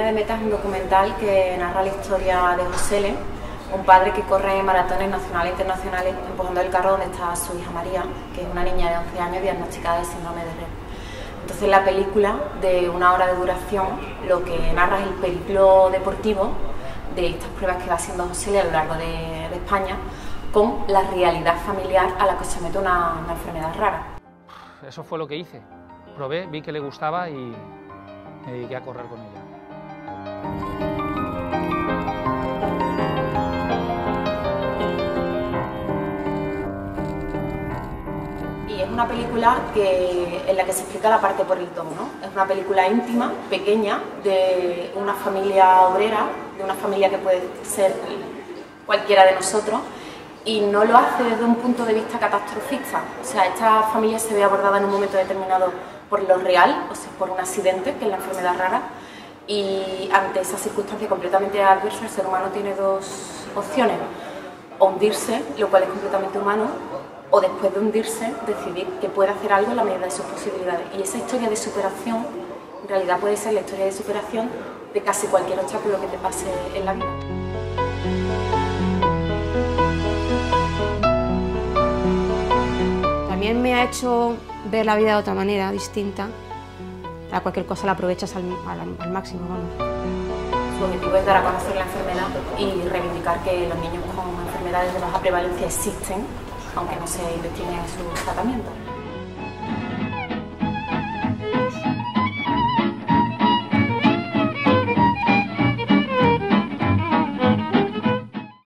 Línea de meta es un documental que narra la historia de Josele, un padre que corre maratones nacionales e internacionales empujando el carro donde está su hija María, que es una niña de 11 años diagnosticada de síndrome de Rett. Entonces la película, de 1 hora de duración, lo que narra es el periplo deportivo de estas pruebas que va haciendo Josele a lo largo de España, con la realidad familiar a la que se mete una enfermedad rara. Eso fue lo que hice. Probé, vi que le gustaba y me dediqué a correr con ella. Y es una película en la que se explica la parte por el todo, ¿no? Es una película íntima, pequeña, de una familia obrera, de una familia que puede ser cualquiera de nosotros, y no lo hace desde un punto de vista catastrofista. O sea, esta familia se ve abordada en un momento determinado por lo real, o sea, por un accidente, que es la enfermedad rara, y ante esa circunstancia completamente adversa, el ser humano tiene dos opciones: o hundirse, lo cual es completamente humano, o después de hundirse, decidir que puede hacer algo en la medida de sus posibilidades. Y esa historia de superación, en realidad puede ser la historia de superación de casi cualquier obstáculo que te pase en la vida. También me ha hecho ver la vida de otra manera, distinta. A cualquier cosa la aprovechas al máximo, vamos. Su objetivo es dar a conocer la enfermedad y reivindicar que los niños con enfermedades de baja prevalencia existen, aunque no se investiguen en su tratamiento.